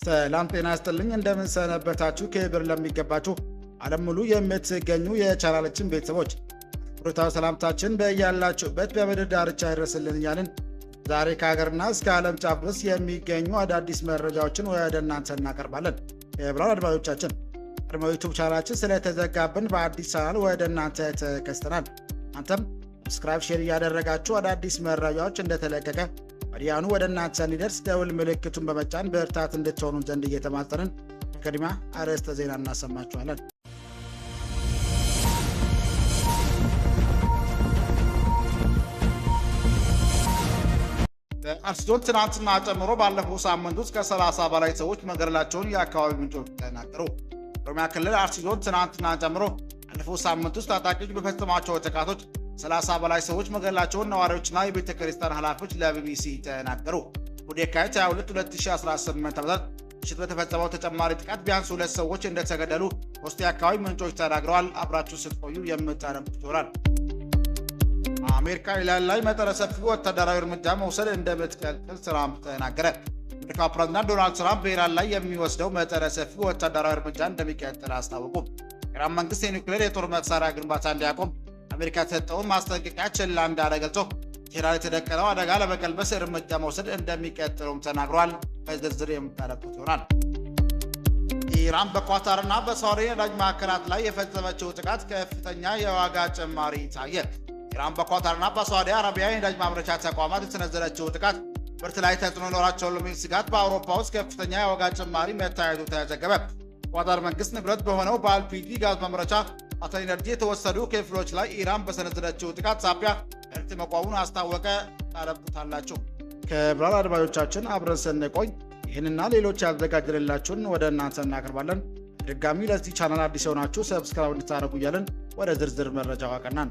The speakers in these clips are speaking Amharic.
ሰላም ጤና ይስጥልኝ እንደምን ሰነበታችሁ። ክብር ለሚገባችሁ ዓለም ሙሉ የምትገኙ የቻናላችን ቤተሰቦች ብሩታው ሰላምታችን በያላችሁበት በምድር ዳርቻ ይድረስልን እያልን ዛሬ ከሀገርና እስከ ዓለም ጫፍ ድረስ የሚገኙ አዳዲስ መረጃዎችን ወደ እናንተ እናቀርባለን። የብራን አድማጮቻችን ቀድሞ ዩቱብ ቻናላችን ስለተዘጋብን በአዲስ ቻናል ወደ እናንተ ተከስተናል። አንተም ሰብስክራይብ፣ ሼር እያደረጋችሁ አዳዲስ መረጃዎች እንደተለቀቀ ወዲያውኑ ወደ እናንተ እንዲደርስ ደውል ምልክቱን በመጫን በእርታት እንድትሆኑ ዘንድ እየተማጸንን ቅድሚያ አርዕስተ ዜና እናሰማችኋለን። በአርሲ ዞን ትናንትና ጨምሮ ባለፈው ሳምንት ውስጥ ከ30 በላይ ሰዎች መገደላቸውን የአካባቢ ምንጮች ተናገሩ። ኦሮሚያ ክልል አርሲ ዞን ትናንትና ጨምሮ ባለፈው ሳምንት ውስጥ ታጣቂዎች በፈጸሟቸው ጥቃቶች 30 በላይ ሰዎች መገደላቸውን ነዋሪዎችና የቤተ ክርስቲያን ኃላፊዎች ለቢቢሲ ተናገሩ። ወደ የካቲት 22 2018 ዓ.ም ምሽት በተፈጸመው ተጨማሪ ጥቃት ቢያንስ 2 ሰዎች እንደተገደሉ ሶስት የአካባቢ ምንጮች ተናግረዋል። አብራችሁ ስትቆዩ የምታደምጡት ይሆናል። አሜሪካ ኢራን ላይ መጠነ ሰፊ ወታደራዊ እርምጃ መውሰድ እንደምትቀጥል ትራምፕ ተናገረ። የአሜሪካው ፕሬዝዳንት ዶናልድ ትራምፕ በኢራን ላይ የሚወስደው መጠነ ሰፊ ወታደራዊ እርምጃ እንደሚቀጥል አስታወቁ። የኢራን መንግስት የኒውክሌር የጦር መሳሪያ ግንባታ እንዲያቆም አሜሪካ የተሰጠውን ማስጠንቀቂያ ችላ እንዳለ ገልጾ ቴህራን የተደቀነው አደጋ ለመቀልበስ እርምጃ መውሰድ እንደሚቀጥሉም ተናግሯል። በዝርዝር የምታደምጡት ይሆናል። ኢራን በኳታርና በሳውዲ ነዳጅ ማዕከላት ላይ የፈጸመችው ጥቃት ከፍተኛ የዋጋ ጭማሪ ታየ። ኢራን በኳታርና በሳውዲ አረቢያ የነዳጅ ማምረቻ ተቋማት የተሰነዘረችው ጥቃት ምርት ላይ ተጽዕኖ ይኖራቸዋል በሚል ስጋት በአውሮፓ ውስጥ ከፍተኛ የዋጋ ጭማሪ መታየቱ ተዘገበ። ኳታር መንግስት ንብረት በሆነው በኤልፒጂ ጋዝ ማምረቻ አቶ ኢነርጂ የተወሰዱ ክፍሎች ላይ ኢራን በሰነዘረችው ጥቃት ሳቢያ ምርት መቋሙን አስታወቀ። ታደምጡታላችሁ። ከብራን አድማጮቻችን አብረን ስንቆይ ይህንና ሌሎች ያዘጋጀንላችሁን ወደ እናንተ እናቀርባለን። ድጋሚ ለዚህ ቻናል አዲስ የሆናችሁ ሰብስክራይብ እንድታደርጉ እያልን ወደ ዝርዝር መረጃው አቀናን።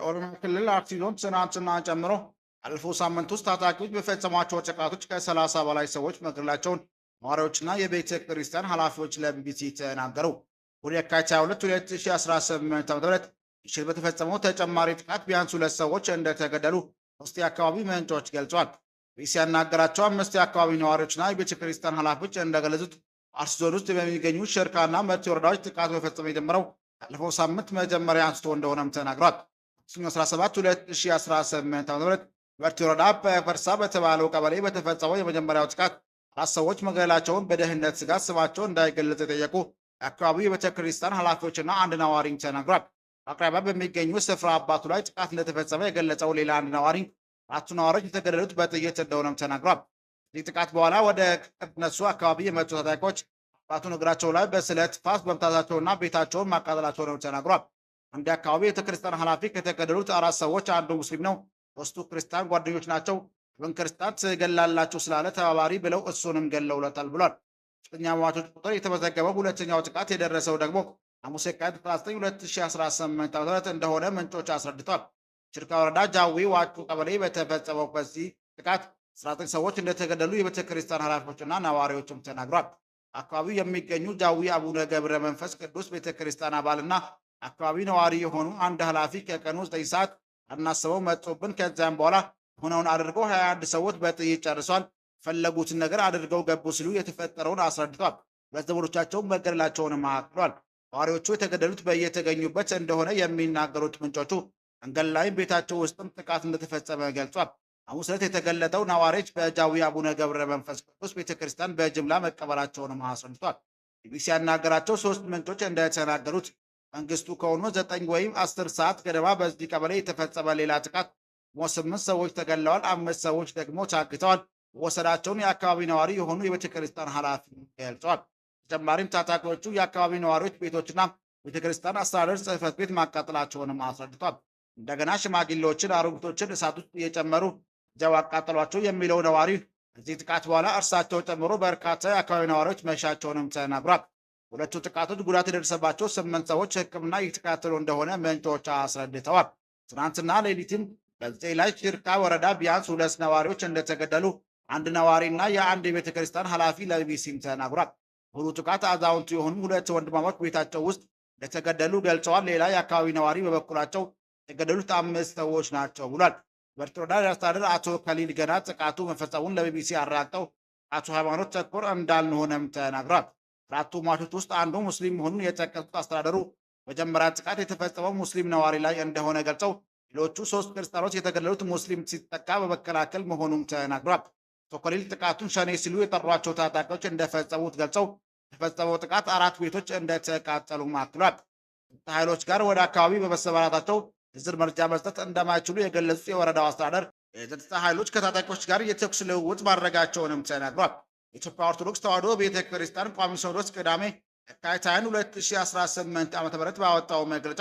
በኦሮሚያ ክልል አርሲ ዞን ትናንትና ጨምሮ ባለፈው ሳምንት ውስጥ ታጣቂዎች በፈጸሟቸው ጥቃቶች ከ30 በላይ ሰዎች መገደላቸውን ነዋሪዎችና የቤተ ክርስቲያን ኃላፊዎች ለቢቢሲ ተናገሩ። ወደ የካቲት 22 2018 ዓ.ም ምሽት በተፈጸመው ተጨማሪ ጥቃት ቢያንስ 2 ሰዎች እንደተገደሉ ሶስት የአካባቢ ምንጮች ገልጸዋል። ቢቢሲ ያናገራቸው 5 የአካባቢ ነዋሪዎችና የቤተ ክርስቲያን ኃላፊዎች እንደገለጹት አርሲ ዞን ውስጥ በሚገኙ ሸርካና መርቲ ወረዳዎች ጥቃት መፈጸም የጀመረው ባለፈው ሳምንት መጀመሪያ አንስቶ እንደሆነም ተናግሯል። 17 2018 ዓ.ም መርቲ ወረዳ በፈርሳ በተባለው ቀበሌ በተፈጸመው የመጀመሪያው ጥቃት 4 ሰዎች መገደላቸውን በደህንነት ስጋት ስማቸው እንዳይገለጽ የጠየቁ የአካባቢው የቤተ ክርስቲያን ኃላፊዎችና አንድ ነዋሪ ተናግሯል። በአቅራቢያ በሚገኙ ስፍራ አባቱ ላይ ጥቃት እንደተፈጸመ የገለጸው ሌላ አንድ ነዋሪ 4ቱ ነዋሪዎች የተገደሉት በጥይት እንደሆነም ተናግሯል። ይህ ጥቃት በኋላ ወደ እነሱ አካባቢ የመጡ ታጣቂዎች አባቱን እግራቸው ላይ በስለት ፋስ በመምታታቸውና ቤታቸውን ማቃጠላቸውን ተናግሯል። አንድ አካባቢ የቤተክርስቲያን ኃላፊ ከተገደሉት 4 ሰዎች አንዱ ሙስሊም ነው፣ 3ቱ ክርስቲያን ጓደኞች ናቸው። ምን ክርስቲያን ትገላላችሁ ስላለ ተባባሪ ብለው እሱንም ገለውለታል ብሏል። ከፍተኛ ሟቾች ቁጥር የተመዘገበው ሁለተኛው ጥቃት የደረሰው ደግሞ ሐሙስ የካቲት 19 2018 ዓ.ም እንደሆነ ምንጮች አስረድተዋል። ሽርካ ወረዳ ጃዊ ዋጩ ቀበሌ በተፈጸመው በዚህ ጥቃት 19 ሰዎች እንደተገደሉ የቤተክርስቲያን ኃላፊዎችና ነዋሪዎችም ተናግሯል። አካባቢው የሚገኙ ጃዊ አቡነ ገብረ መንፈስ ቅዱስ ቤተክርስቲያን አባልና አካባቢ ነዋሪ የሆኑ አንድ ኃላፊ ከቀኑ 9 ሰዓት አናስበው መጡብን፣ ከዚያም በኋላ ሆነውን አድርገው 21 ሰዎች በጥይት ጨርሷል፣ ፈለጉትን ነገር አድርገው ገቡ ሲሉ የተፈጠረውን አስረድቷል። በዘመዶቻቸውን መገደላቸውንም አክሏል። ነዋሪዎቹ የተገደሉት በየተገኙበት እንደሆነ የሚናገሩት ምንጮቹ መንገድ ላይም ቤታቸው ውስጥም ጥቃት እንደተፈጸመ ገልጿል። ሐሙስ ዕለት የተገለጠው ነዋሪዎች በጃዊ አቡነ ገብረ መንፈስ ቅዱስ ቤተክርስቲያን በጅምላ መቀበላቸውንም አስረድቷል። ቢቢሲ ያናገራቸው 3 ምንጮች እንደተናገሩት መንግስቱ ከሆኑ 9 ወይም 10 ሰዓት ገደማ በዚህ ቀበሌ የተፈጸመ ሌላ ጥቃት 8 ሰዎች ተገለዋል፣ 5 ሰዎች ደግሞ ታግተዋል ወሰዳቸውን የአካባቢ ነዋሪ የሆኑ የቤተክርስቲያን ኃላፊ ገልጸዋል። ተጨማሪም ታጣቂዎቹ የአካባቢ ነዋሪዎች ቤቶችና ቤተክርስቲያን አስተዳደር ጽሕፈት ቤት ማቃጠላቸውንም አስረድቷል። እንደገና ሽማግሌዎችን፣ አሮጊቶችን እሳት ውስጥ እየጨመሩ እዚያው አቃጠሏቸው የሚለው ነዋሪ ከዚህ ጥቃት በኋላ እርሳቸው ጨምሮ በርካታ የአካባቢ ነዋሪዎች መሻቸውንም ተናግሯል። ሁለቱ ጥቃቶች ጉዳት የደረሰባቸው 8 ሰዎች ሕክምና እየተከታተሉ እንደሆነ ምንጮች አስረድተዋል። ትናንትና ሌሊትም በዚህ ላይ ሽርካ ወረዳ ቢያንስ 2 ነዋሪዎች እንደተገደሉ አንድ ነዋሪና የአንድ የቤተ ክርስቲያን ኃላፊ ለቢቢሲም ተናግሯል። ሁሉ ጥቃት አዛውንቱ የሆኑ 2 ወንድማማች ቤታቸው ውስጥ እንደተገደሉ ገልጸዋል። ሌላ የአካባቢ ነዋሪ በበኩላቸው የተገደሉት 5 ሰዎች ናቸው ብሏል። በትሮዳር አስተዳደር አቶ ከሊል ገና ጥቃቱ መፈጸሙን ለቢቢሲ አረጋግጠው አቶ ሃይማኖት ተኮር እንዳልሆነም ተናግሯል። አራቱ ሟቾች ውስጥ አንዱ ሙስሊም መሆኑን የጠቀሱት አስተዳደሩ መጀመሪያ ጥቃት የተፈጸመው ሙስሊም ነዋሪ ላይ እንደሆነ ገልጸው ሌሎቹ 3 ክርስቲያኖች የተገደሉት ሙስሊም ሲጠቃ በመከላከል መሆኑን ተናግሯል። አቶ ከሊል ጥቃቱን ሸኔ ሲሉ የጠሯቸው ታጣቂዎች እንደፈጸሙት ገልጸው የተፈጸመው ጥቃት 4 ቤቶች እንደተቃጠሉ አክሏል። ኃይሎች ጋር ወደ አካባቢ በመሰማራታቸው ዝርዝር መረጃ መስጠት እንደማይችሉ የገለጹት የወረዳው አስተዳደር የጸጥታ ኃይሎች ከታጣቂዎች ጋር የተኩስ ልውውጥ ማድረጋቸውንም ተናግሯል። የኢትዮጵያ ኦርቶዶክስ ተዋሕዶ ቤተ ክርስቲያን ቋሚ ሲኖዶስ ቅዳሜ የካቲት 2018 ዓ.ም ባወጣው መግለጫ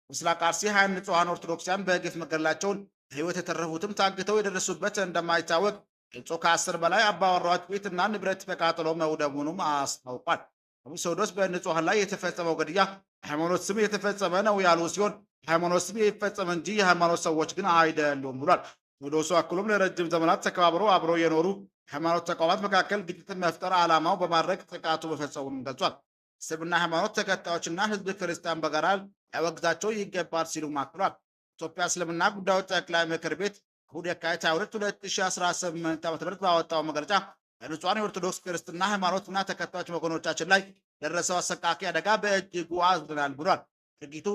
ምስራቅ አርሲ 20 ንጹሐን ኦርቶዶክሳውያን በግፍ መገደላቸውን ሕይወት የተረፉትም ታግተው የደረሱበት እንደማይታወቅ ገልጾ ከ10 በላይ አባወራዎች ቤትና ንብረት በቃጠሎ መውደሙንም አስታውቋል። ቋሚ ሲኖዶስ በንጹሐን ላይ የተፈጸመው ግድያ ሃይማኖት ስም የተፈጸመ ነው ያሉ ሲሆን ሃይማኖት ስም የተፈጸመ እንጂ የሃይማኖት ሰዎች ግን አይደሉም ብሏል። ሲኖዶሱ አክሎም ለረጅም ዘመናት ተከባብረው አብረው የኖሩ ሃይማኖት ተቋማት መካከል ግጭትን መፍጠር ዓላማው በማድረግ ጥቃቱ መፈጸሙን ገልጿል። እስልምና ሃይማኖት ተከታዮችና ሕዝብ ክርስቲያን በጋራ ያወግዛቸው ይገባል ሲሉ አክሏል። ኢትዮጵያ እስልምና ጉዳዮች ጠቅላይ ምክር ቤት እሁድ የካቲት 22 2018 ዓ.ም ባወጣው መግለጫ በንጹሐን የኦርቶዶክስ ክርስትና ሃይማኖትና ተከታዮች ወገኖቻችን ላይ ደረሰው አሰቃቂ አደጋ በእጅጉ አዝነናል ብሏል። ድርጊቱ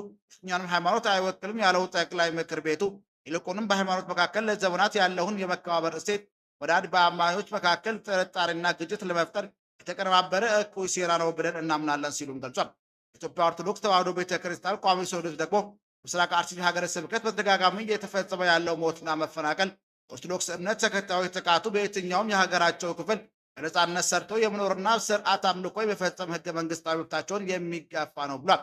እኛንም ሃይማኖት አይወክልም ያለው ጠቅላይ ምክር ቤቱ ይልቁንም በሃይማኖት መካከል ለዘመናት ያለውን የመከባበር እሴት ወደ በአማኞች መካከል ጥርጣሬና ግጭት ለመፍጠር የተቀነባበረ እኩይ ሴራ ነው ብለን እናምናለን ሲሉም ገልጿል። የኢትዮጵያ ኦርቶዶክስ ተዋሕዶ ቤተ ክርስቲያን ቋሚ ሲኖዶስ ደግሞ ምስራቅ አርሲ ሀገረ ስብከት በተደጋጋሚ እየተፈጸመ ያለው ሞትና መፈናቀል ኦርቶዶክስ እምነት ተከታዮች ጥቃቱ በየትኛውም የሀገራቸው ክፍል በነጻነት ሰርተው የመኖርና ስርዓት አምልኮ የመፈጸም ህገ መንግስታዊ መብታቸውን የሚጋፋ ነው ብሏል።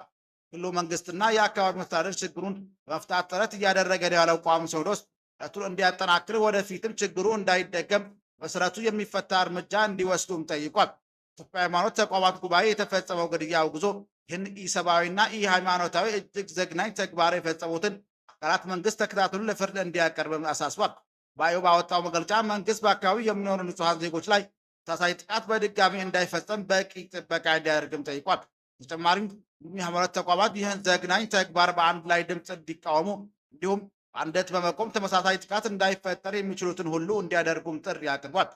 ሁሉ መንግስትና የአካባቢ መስተዳደር ችግሩን በመፍታት ጥረት እያደረገ ነው ያለው ቋሚ ሲኖዶስ ጥረቱን እንዲያጠናክር ወደፊትም ችግሩ እንዳይደገም መሰረቱ የሚፈታ እርምጃ እንዲወስዱም ጠይቋል። ኢትዮጵያ ሃይማኖት ተቋማት ጉባኤ የተፈጸመው ግድያ አውግዞ ይህን ኢሰብአዊና ኢሃይማኖታዊ እጅግ ዘግናኝ ተግባር የፈጸሙትን አካላት መንግስት ተከታትሎ ለፍርድ እንዲያቀርብም አሳስቧል። ጉባኤው ባወጣው መግለጫ መንግስት በአካባቢው የሚኖሩ ንጹሐን ዜጎች ላይ ተመሳሳይ ጥቃት በድጋሚ እንዳይፈጸም በቂ ጥበቃ እንዲያደርግም ጠይቋል። በተጨማሪም የሃይማኖት ተቋማት ይህን ዘግናኝ ተግባር በአንድ ላይ ድምፅ እንዲቃወሙ እንዲሁም በአንድነት በመቆም ተመሳሳይ ጥቃት እንዳይፈጠር የሚችሉትን ሁሉ እንዲያደርጉም ጥሪ አቅርቧል።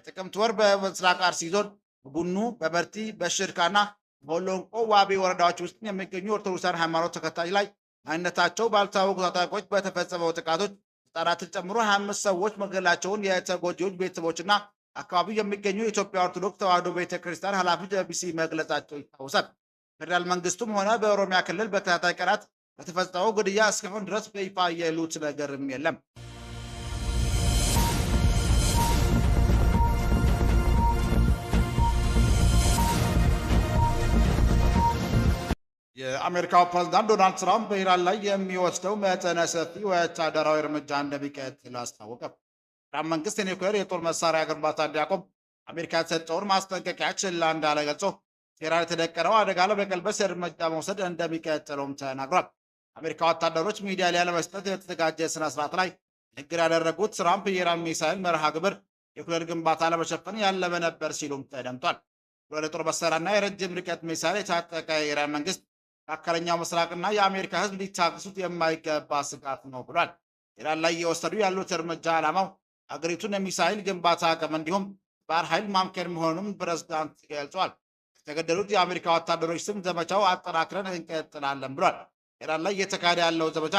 ጥቅምት ወር በምስራቅ አርሲ ዞን ቡኑ፣ በበርቲ፣ በሽርካና በሆሎንቆ ዋቤ ወረዳዎች ውስጥ የሚገኙ ኦርቶዶክሳውያን ሃይማኖት ተከታይ ላይ ማንነታቸው ባልታወቁ ታጣቂዎች በተፈጸመው ጥቃቶች ህጻናትን ጨምሮ 25 ሰዎች መገደላቸውን የተጎጂዎች ቤተሰቦችና አካባቢው የሚገኙ የኢትዮጵያ ኦርቶዶክስ ተዋሕዶ ቤተክርስቲያን ኃላፊዎች ለቢቢሲ መግለጻቸው ይታወሳል። ፌዴራል መንግስቱም ሆነ በኦሮሚያ ክልል በተከታታይ ቀናት በተፈጸመው ግድያ እስካሁን ድረስ በይፋ የሉት ነገርም የለም። የአሜሪካው ፕሬዝዳንት ዶናልድ ትራምፕ በኢራን ላይ የሚወስደው መጠነ ሰፊ ወታደራዊ እርምጃ እንደሚቀጥል አስታወቀ። ኢራን መንግስት የኒውክሌር የጦር መሳሪያ ግንባታ እንዲያቆም አሜሪካ የተሰጠውን ማስጠንቀቂያ ችላ እንዳለ ገልጾ ኢራን የተደቀነው አደጋ ለመቀልበስ እርምጃ መውሰድ እንደሚቀጥለውም ተናግሯል። አሜሪካ ወታደሮች ሚዲያ ላይ ለመስጠት የተዘጋጀ ስነ ስርዓት ላይ ንግግር ያደረጉት ትራምፕ የኢራን ሚሳይል መርሃ ግብር የኒውክሌር ግንባታ ለመሸፈን ያለመ ነበር ሲሉም ተደምጧል። የጦር መሳሪያና የረጅም ርቀት ሚሳይል የታጠቀ የኢራን መንግስት መካከለኛው ምስራቅና የአሜሪካ ህዝብ ሊታገሱት የማይገባ ስጋት ነው ብሏል። ኢራን ላይ እየወሰዱ ያሉት እርምጃ ዓላማው አገሪቱን የሚሳይል ግንባታ አቅም እንዲሁም ባህር ኃይል ማምከን መሆኑን ፕሬዝዳንት ገልጿል። የተገደሉት የአሜሪካ ወታደሮች ስም ዘመቻው አጠናክረን እንቀጥላለን ብሏል። ኢራን ላይ እየተካሄደ ያለው ዘመቻ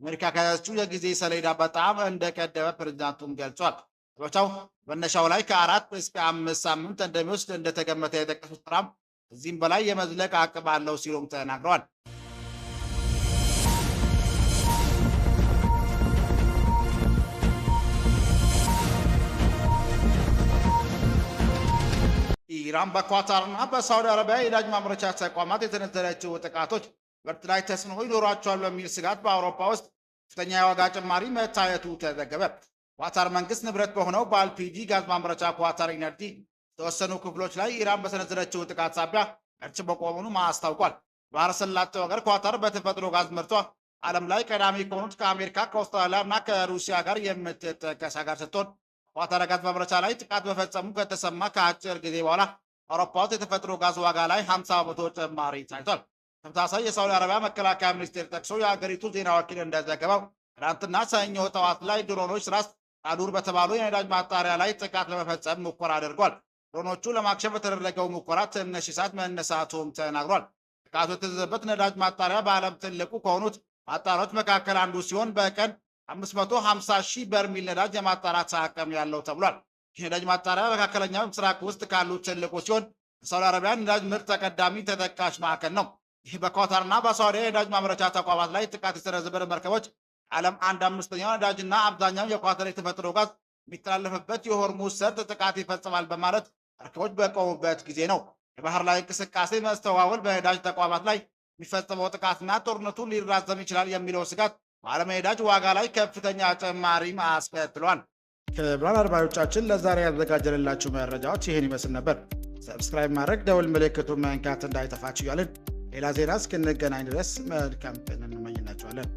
አሜሪካ ከያዘችው የጊዜ ሰሌዳ በጣም እንደቀደመ ፕሬዝዳንቱም ገልጿል። ዘመቻው መነሻው ላይ ከ4 እስከ 5 ሳምንት እንደሚወስድ እንደተገመተ የጠቀሱት ትራምፕ እዚህም በላይ የመዝለቅ አቅም አለው ሲሉም ተናግረዋል። ኢራን በኳታርና በሳውዲ አረቢያ የነዳጅ ማምረቻ ተቋማት የተነዘረችው ጥቃቶች ምርት ላይ ተጽዕኖ ይኖራቸዋል በሚል ስጋት በአውሮፓ ውስጥ ከፍተኛ የዋጋ ጭማሪ መታየቱ ተዘገበ። ኳታር መንግስት ንብረት በሆነው በኤልፒጂ ጋዝ ማምረቻ ኳታር ኢነርጂ የተወሰኑ ክፍሎች ላይ ኢራን በሰነዘረችው ጥቃት ሳቢያ ምርት መቆሙን አስታውቋል። ባህረ ሰላጤው ሀገር ኳታር በተፈጥሮ ጋዝ ምርቷ ዓለም ላይ ቀዳሚ ከሆኑት ከአሜሪካ፣ ከአውስትራሊያ እና ከሩሲያ ጋር የምትጠቀስ ሀገር ስትሆን ኳታር ጋዝ ማምረቻ ላይ ጥቃት በፈጸሙ ከተሰማ ከአጭር ጊዜ በኋላ አውሮፓ ውስጥ የተፈጥሮ ጋዝ ዋጋ ላይ 50 በመቶ ጭማሪ ታይቷል። ተመሳሳይ የሳውዲ አረቢያ መከላከያ ሚኒስቴር ጠቅሶ የሀገሪቱ ዜና ወኪል እንደዘገበው ትናንትና ሰኞ ጠዋት ላይ ድሮኖች ራስ ጣዱር በተባሉ የነዳጅ ማጣሪያ ላይ ጥቃት ለመፈጸም ሙከራ አድርጓል። ድሮኖቹ ለማክሸፍ በተደረገው ሙከራ ትንሽ እሳት መነሳቱም ተናግሯል። ጥቃቱ የተዘዘበት ነዳጅ ማጣሪያ በዓለም ትልቁ ከሆኑት ማጣሪያዎች መካከል አንዱ ሲሆን በቀን 550 ሺህ በርሚል ነዳጅ የማጣራት አቅም ያለው ተብሏል። ይህ ነዳጅ ማጣሪያ መካከለኛው ምስራቅ ውስጥ ካሉት ትልቁ ሲሆን የሳውዲ አረቢያ ነዳጅ ምርት ተቀዳሚ ተጠቃሽ ማዕከል ነው። ይህ በኳታርና በሳውዲ የነዳጅ ማምረቻ ተቋማት ላይ ጥቃት የሰነዘረ መርከቦች ዓለም 1/5ኛው ነዳጅና አብዛኛው የኳታር የተፈጥሮ ጋዝ የሚተላለፍበት የሆርሙዝ ሰርጥ ጥቃት ይፈጽማል በማለት መርከቦች በቆሙበት ጊዜ ነው። የባህር ላይ እንቅስቃሴ መስተዋወል በነዳጅ ተቋማት ላይ የሚፈጸመው ጥቃትና ጦርነቱ ሊራዘም ይችላል የሚለው ስጋት በዓለም የነዳጅ ዋጋ ላይ ከፍተኛ ጭማሪም አስከትሏል። ክቡራን አድማጮቻችን ለዛሬ ያዘጋጀንላችሁ መረጃዎች ይህን ይመስል ነበር። ሰብስክራይብ ማድረግ ደውል ምልክቱን መንካት እንዳይጠፋችሁ እያልን ሌላ ዜና እስክንገናኝ ድረስ መልካም ቀን እንመኝላችኋለን።